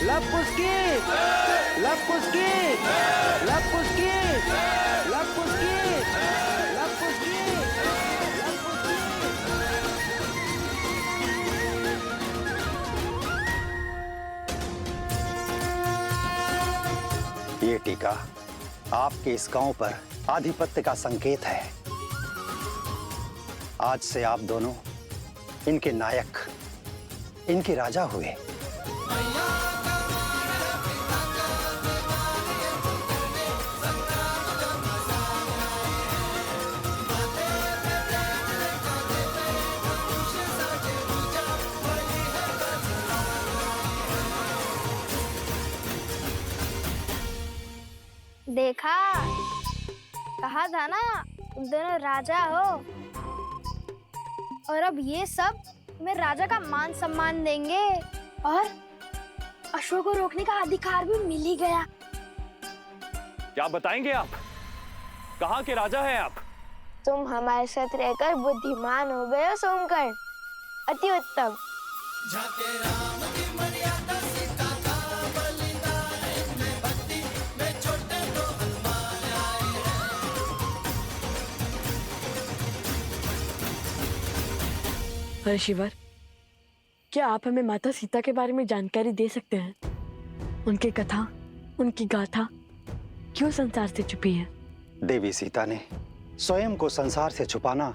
लपुस्की, लपुस्की, लपुस्की, लपुस्की, लपुस्की, लपुस्की। ये टीका आपके इस गांव पर आधिपत्य का संकेत है। आज से आप दोनों इनके नायक, इनके राजा हुए। देखा, कहा था ना तुम दोनों राजा हो। और अब ये सब मैं राजा का मान सम्मान देंगे और अशोक को रोकने का अधिकार भी मिल ही गया। क्या बताएंगे आप? कहाँ के राजा हैं आप? तुम हमारे साथ रहकर बुद्धिमान हो गए हो सोमकर, अति उत्तम। अरे शिवर, क्या आप हमें माता सीता के बारे में जानकारी दे सकते हैं? उनकी कथा, उनकी गाथा क्यों संसार से छुपी है? देवी सीता ने स्वयं को संसार से छुपाना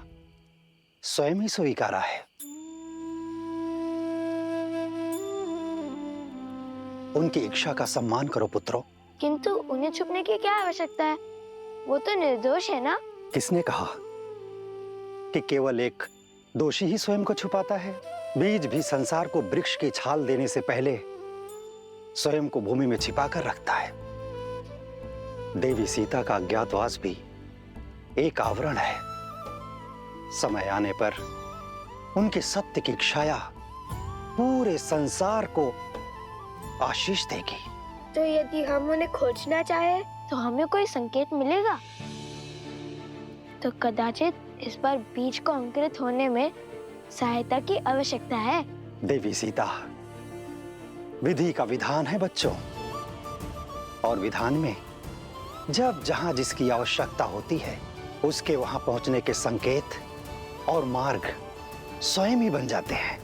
स्वयं ही स्वीकारा है। उनकी इच्छा का सम्मान करो पुत्रों। किंतु उन्हें छुपने की क्या आवश्यकता है? वो तो निर्दोष है ना? किसने कहा कि केवल एक दोषी ही स्वयं को छुपाता है? बीज भी संसार को वृक्ष की छाल देने से पहले स्वयं को भूमि में छिपा कर रखता है। देवी सीता का अज्ञातवास भी एक आवरण है। समय आने पर उनके सत्य की छाया पूरे संसार को आशीष देगी। तो यदि हम उन्हें खोजना चाहे तो हमें कोई संकेत मिलेगा? तो कदाचित इस बार बीज को अंकुरित होने में सहायता की आवश्यकता है। देवी सीता, विधि का विधान है बच्चों, और विधान में जब जहां जिसकी आवश्यकता होती है उसके वहां पहुंचने के संकेत और मार्ग स्वयं ही बन जाते हैं।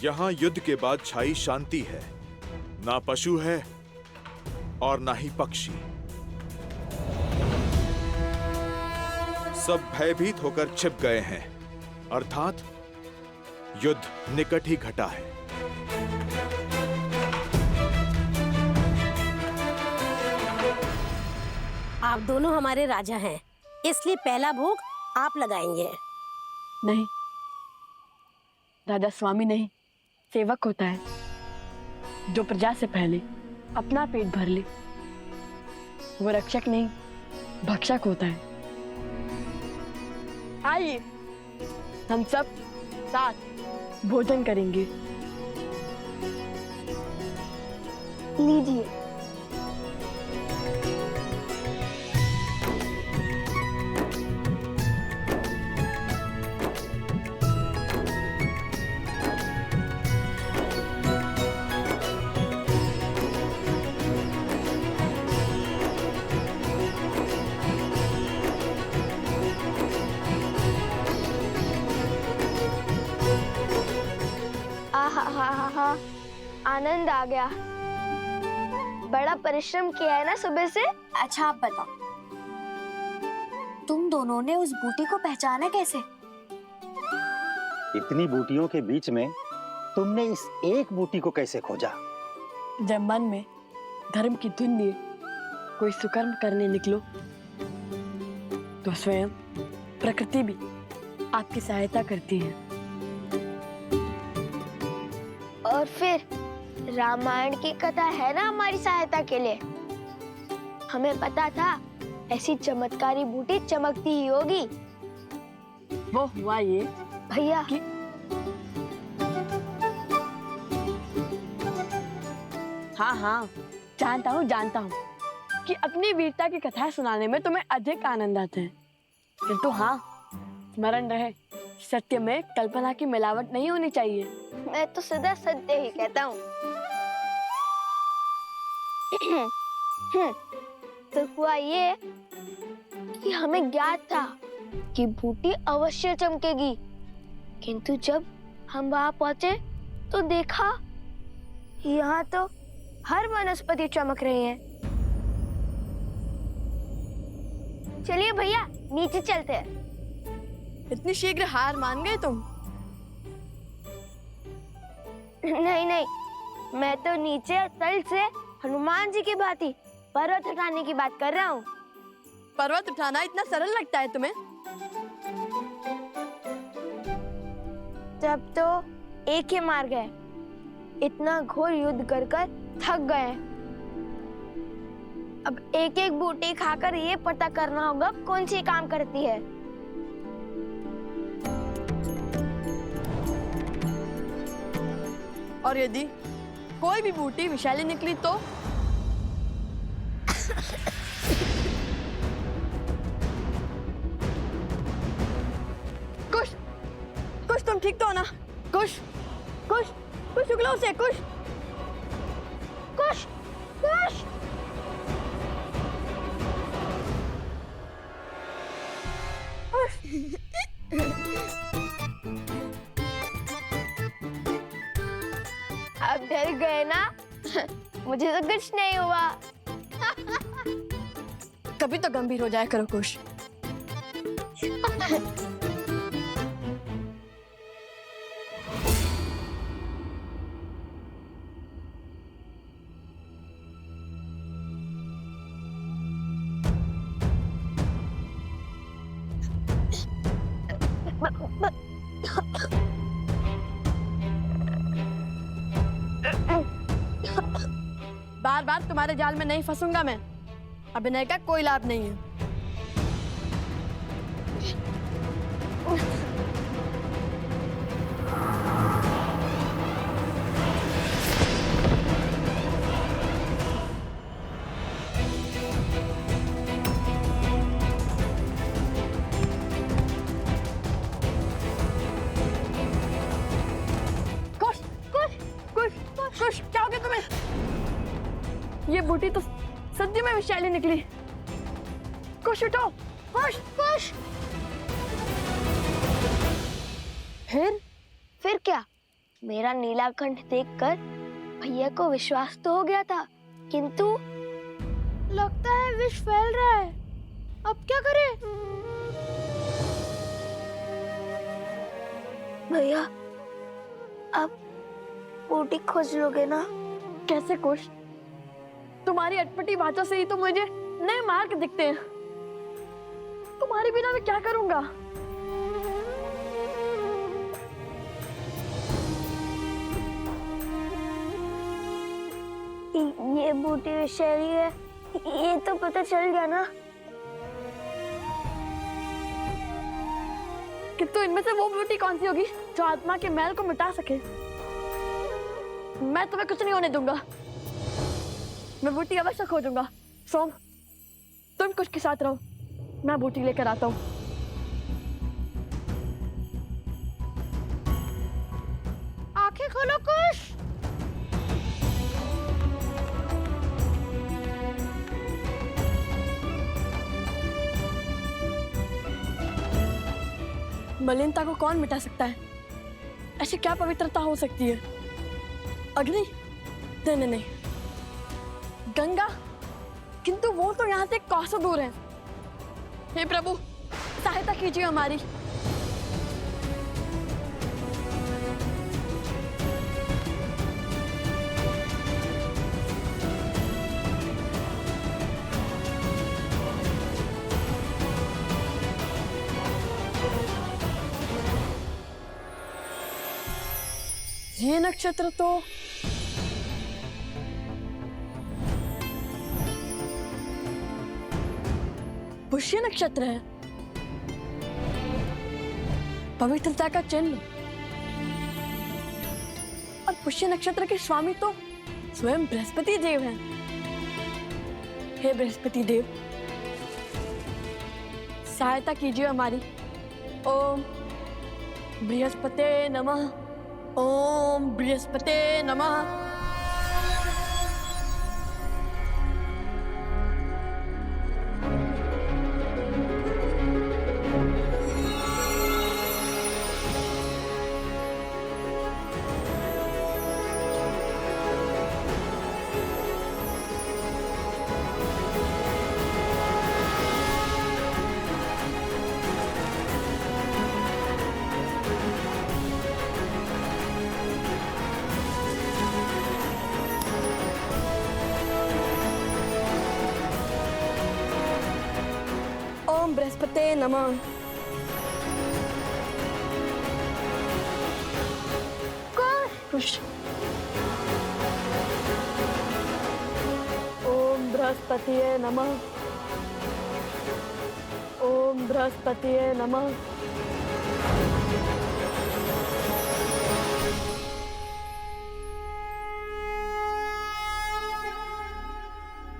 यहाँ युद्ध के बाद छाई शांति है। ना पशु है और ना ही पक्षी। सब भयभीत होकर छिप गए हैं, अर्थात युद्ध निकट ही घटा है। आप दोनों हमारे राजा हैं, इसलिए पहला भोग आप लगाएंगे। नहीं, राजा स्वामी नहीं, सेवक होता है जो प्रजा से पहले अपना पेट भर ले। वो रक्षक नहीं, भक्षक होता है। आइए हम सब साथ भोजन करेंगे। लीजिए। आहा, आनंद आ गया। बड़ा परिश्रम किया है ना सुबह से। अच्छा आप बताओ, तुम दोनों ने उस बूटी को पहचाना कैसे? इतनी बूटियों के बीच में तुमने इस एक बूटी को कैसे खोजा? जब मन में धर्म की धुन लिए कोई सुकर्म करने निकलो तो स्वयं प्रकृति भी आपकी सहायता करती है। और फिर रामायण की कथा है ना हमारी सहायता के लिए। हमें पता था ऐसी चमत्कारी बूटी चमकती ही होगी। वो हुआ ये भैया कि हाँ हाँ जानता हूँ कि अपनी वीरता की कथाएं सुनाने में तुम्हें अधिक आनंद आता है, किंतु हाँ स्मरण रहे सत्य में कल्पना की मिलावट नहीं होनी चाहिए। मैं तो सदा सत्य ही कहता हूँ। तो हुआ ये कि हमें ज्ञात था कि बूटी अवश्य चमकेगी, किंतु जब हम वहां पहुंचे तो देखा यहाँ तो हर वनस्पति चमक रही है। चलिए भैया नीचे चलते हैं। इतनी शीघ्र हार मान गए तुम? नहीं, मैं तो नीचे तल से हनुमान जी की भांति पर्वत उठाने की बात कर रहा हूँ। पर्वत उठाना इतना सरल लगता है तुम्हें? तब तो एक ही मार गए, इतना घोर युद्ध कर थक गए। अब एक एक बूटी खाकर ये पता करना होगा कौन सी काम करती है। और यदि कोई भी बूटी विषैली निकली तो? कुछ तुम ठीक तो हो ना? कुछ उगलो से कुछ अब डर गए ना? मुझे तो कुछ नहीं हुआ। कभी तो गंभीर हो जाया करो कुछ। बार बार तुम्हारे जाल में नहीं फंसूंगा मैं। अभिनय का कोई लाभ नहीं है। कुछ क्या हो गया तुम्हें? ये बूटी तो सद्य में विषैली निकली। कुछ उठो, कुछ। फिर क्या? मेरा नीलाकंठ देखकर भैया को विश्वास तो हो गया था, किंतु लगता है विष फैल रहा है। अब क्या करें? भैया अब बूटी खोज लोगे ना? कैसे कुछ? तुम्हारी अटपटी बातों से ही तो मुझे नए मार्ग दिखते हैं। तुम्हारे बिना मैं क्या करूंगा? ये बूटी विषैली है, ये तो पता चल गया ना। किंतु इनमें से वो बूटी कौन सी होगी जो आत्मा के मैल को मिटा सके? मैं तुम्हें कुछ नहीं होने दूंगा। मैं बूटी अवश्य खोजूंगा। सोम, तुम कुछ के साथ रहो, मैं बूटी लेकर आता हूँ। आंखें खोलो कुश। मलिनता को कौन मिटा सकता है? ऐसी क्या पवित्रता हो सकती है? अग्नि? नहीं। गंगा? किंतु वो तो यहाँ से कोसों दूर है। हे प्रभु, सहायता कीजिए हमारी। ये नक्षत्र तो पुष्य नक्षत्र है, पवित्रता का चिन्ह। और पुष्य नक्षत्र के स्वामी तो स्वयं बृहस्पति देव हैं। हे बृहस्पति देव, सहायता कीजिए हमारी। ओम बृहस्पते नमः, ओम बृहस्पते नमः। ओम बृहस्पते नमः। कुश। ओम बृहस्पतिये नमः, ओम बृहस्पतिये नमः।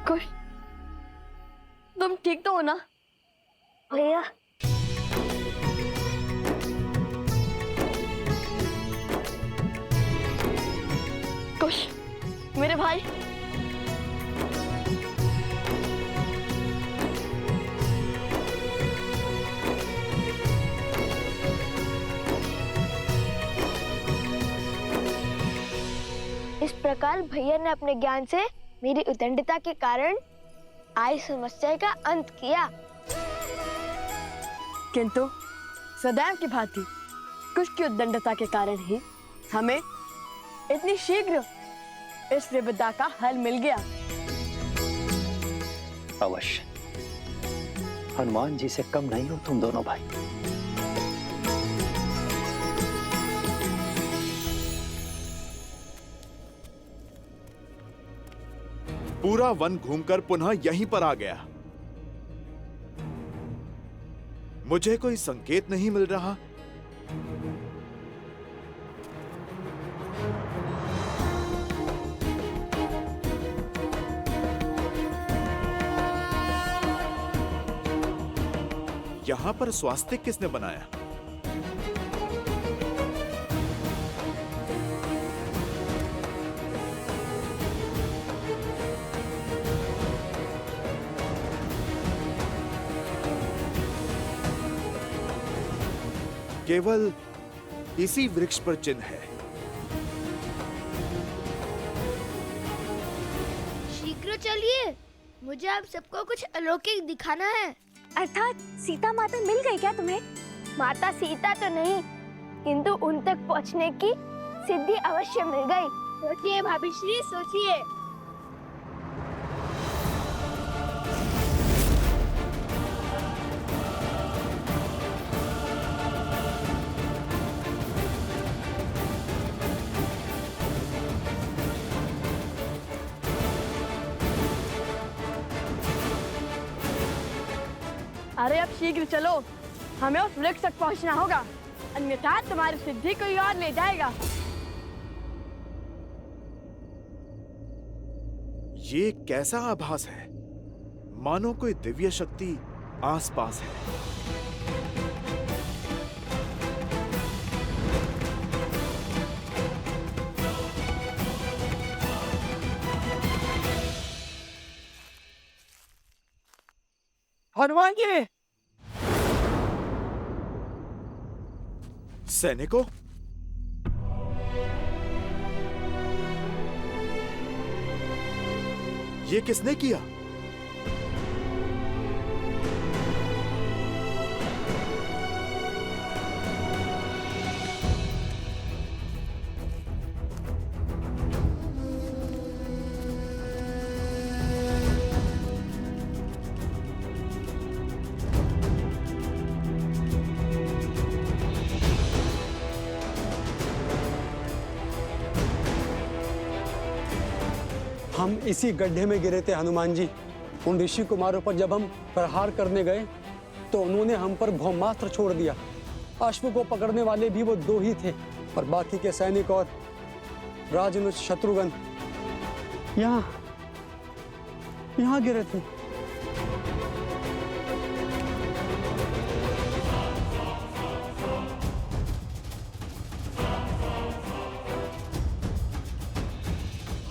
कुश, तुम ठीक तो हो ना? भैया कुश, मेरे भाई। इस प्रकार भैया ने अपने ज्ञान से मेरी उद्दंडता के कारण आई समस्या का अंत किया। किंतु सदैव की भांति कुश की उद्दंडता के कारण ही हमें इतनी शीघ्र इस विपदा का हल मिल गया। अवश्य, हनुमान जी से कम नहीं हो तुम दोनों भाई। पूरा वन घूमकर पुनः यहीं पर आ गया। मुझे कोई संकेत नहीं मिल रहा। यहां पर स्वास्तिक किसने बनाया? केवल इसी वृक्ष पर चिन्ह है। शीघ्र चलिए, मुझे आप सबको कुछ अलौकिक दिखाना है। अर्थात सीता माता मिल गई क्या तुम्हें? माता सीता तो नहीं, किंतु उन तक पहुंचने की सिद्धि अवश्य मिल गई। सोचिए भाभी श्री, सोचिए। अरे अब शीघ्र चलो, हमें उस वृक्ष तक पहुंचना होगा, अन्यथा तुम्हारी सिद्धि कोई और ले जाएगा। ये कैसा आभास है? मानो कोई दिव्य शक्ति आसपास है। हनुमान जी, सैनिकों, ये किसने किया? हम इसी गड्ढे में गिरे थे हनुमान जी। उन ऋषि कुमारों पर जब हम प्रहार करने गए तो उन्होंने हम पर ब्रह्मास्त्र छोड़ दिया। अश्व को पकड़ने वाले भी वो 2 ही थे और बाकी के सैनिक और राजनुज शत्रुघ्न यहाँ गिरे थे।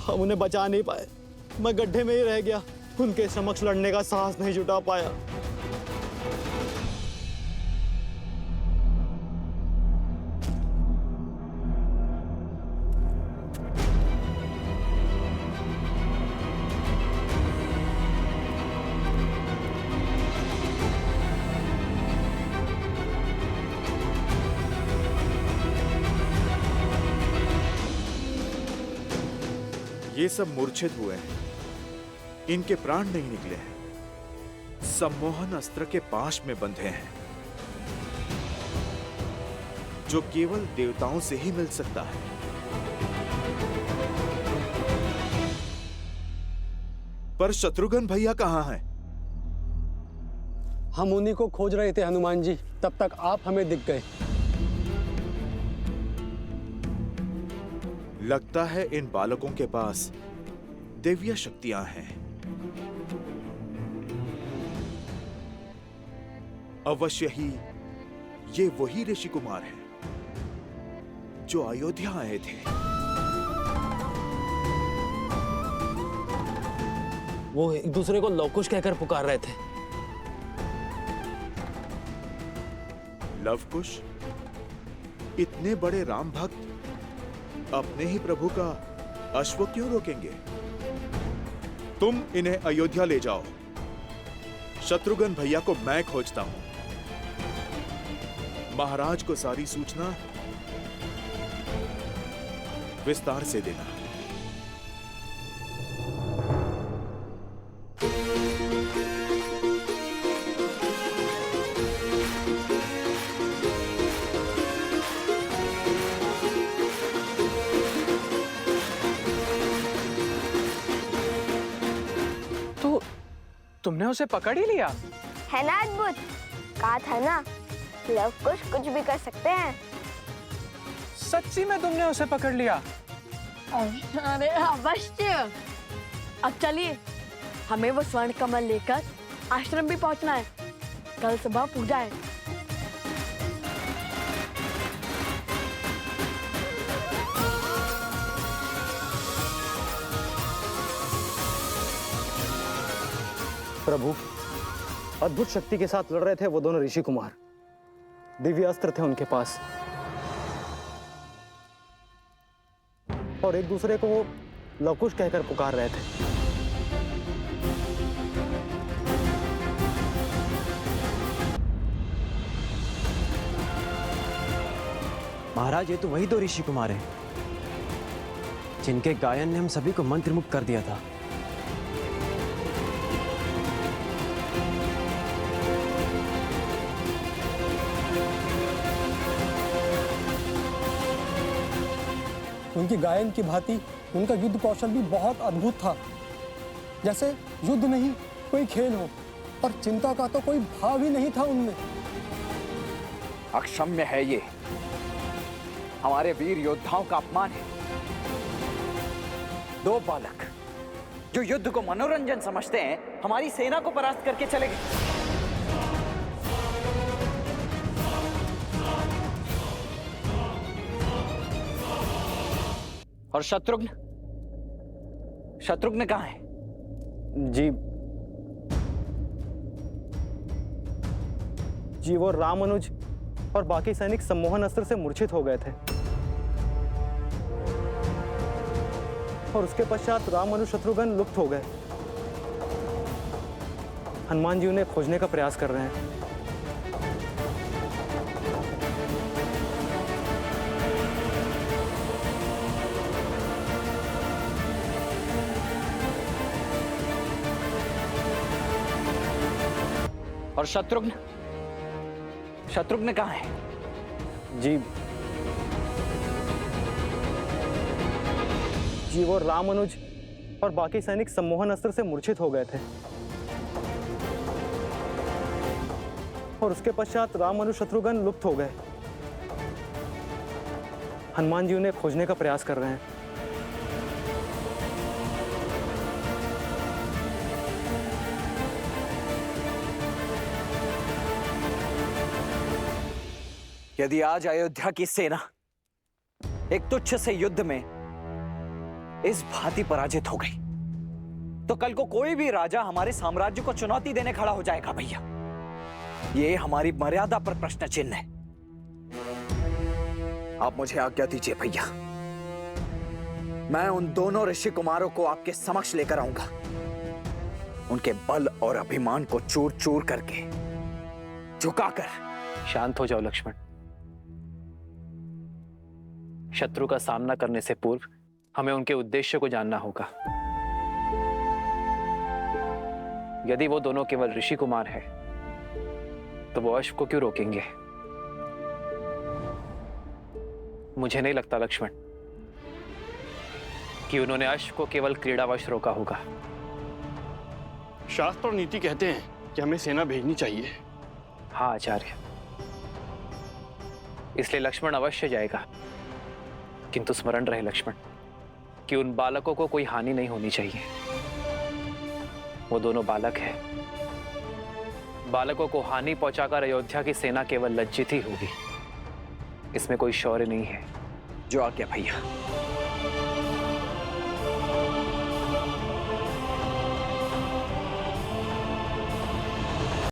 हम उन्हें बचा नहीं पाए, मैं गड्ढे में ही रह गया। उनके समक्ष लड़ने का साहस नहीं जुटा पाया। ये सब मूर्छित हुए हैं, इनके प्राण नहीं निकले हैं, सम्मोहन अस्त्र के पाश में बंधे हैं जो केवल देवताओं से ही मिल सकता है। पर शत्रुघ्न भैया कहां हैं? हम उन्हीं को खोज रहे थे हनुमान जी, तब तक आप हमें दिख गए। लगता है इन बालकों के पास दिव्य शक्तियां हैं। अवश्य ही ये वही ऋषि कुमार हैं जो अयोध्या आए थे। वो एक दूसरे को लवकुश कहकर पुकार रहे थे। लवकुश? इतने बड़े राम भक्त अपने ही प्रभु का अश्व क्यों रोकेंगे? तुम इन्हें अयोध्या ले जाओ। शत्रुघ्न भैया को मैं खोजता हूं। महाराज को सारी सूचना विस्तार से देना। तुमने उसे पकड़ ही लिया? है ना अद्भुत? कहा था ना, लवकुश कुछ भी कर सकते हैं। सच्ची में तुमने उसे पकड़ लिया? अरे अवश्य। अब चलिए, हमें वो स्वर्ण कमल लेकर आश्रम भी पहुंचना है। कल सुबह पूजा है। प्रभु, अद्भुत शक्ति के साथ लड़ रहे थे वो दोनों ऋषि कुमार। दिव्य अस्त्र थे उनके पास और एक दूसरे को वो लवकुश कहकर पुकार रहे थे। महाराज, ये तो वही 2 ऋषि कुमार हैं जिनके गायन ने हम सभी को मंत्रमुग्ध कर दिया था। उनकी गायन की भांति उनका युद्ध कौशल भी बहुत अद्भुत था। जैसे युद्ध नहीं कोई खेल हो, और चिंता का तो कोई भाव ही नहीं था उनमें। अक्षम्य है ये, हमारे वीर योद्धाओं का अपमान है। 2 बालक जो युद्ध को मनोरंजन समझते हैं, हमारी सेना को परास्त करके चले गए। और शत्रुघ्न कहाँ है? जी वो रामानुज और बाकी सैनिक सम्मोहन अस्त्र से मूर्छित हो गए थे और उसके पश्चात रामानुज शत्रुघ्न लुप्त हो गए। हनुमान जी उन्हें खोजने का प्रयास कर रहे हैं। और शत्रुघ्न कहाँ है? जी वो रामानुज और बाकी सैनिक सम्मोहन अस्त्र से मूर्छित हो गए थे और उसके पश्चात राम और शत्रुघ्न लुप्त हो गए। हनुमान जी उन्हें खोजने का प्रयास कर रहे हैं। यदि आज अयोध्या की सेना एक तुच्छ से युद्ध में इस भांति पराजित हो गई, तो कल को कोई भी राजा हमारे साम्राज्य को चुनौती देने खड़ा हो जाएगा भैया। ये हमारी मर्यादा पर प्रश्न चिन्ह है। आप मुझे आज्ञा दीजिए भैया, मैं उन दोनों ऋषि कुमारों को आपके समक्ष लेकर आऊंगा। उनके बल और अभिमान को चूर चूर करके झुकाकर। शांत हो जाओ लक्ष्मण। शत्रु का सामना करने से पूर्व हमें उनके उद्देश्य को जानना होगा। यदि वो दोनों केवल ऋषि कुमार हैं, तो वो अश्व को क्यों रोकेंगे? मुझे नहीं लगता लक्ष्मण कि उन्होंने अश्व को केवल क्रीड़ावश रोका होगा। शास्त्र और नीति कहते हैं कि हमें सेना भेजनी चाहिए। हाँ आचार्य, इसलिए लक्ष्मण अवश्य जाएगा, किंतु स्मरण रहे लक्ष्मण कि उन बालकों को कोई हानि नहीं होनी चाहिए। वो दोनों बालक हैं। बालकों को हानि पहुंचाकर अयोध्या की सेना केवल लज्जित ही होगी। इसमें कोई शौर्य नहीं है। जो आज्ञा भैया।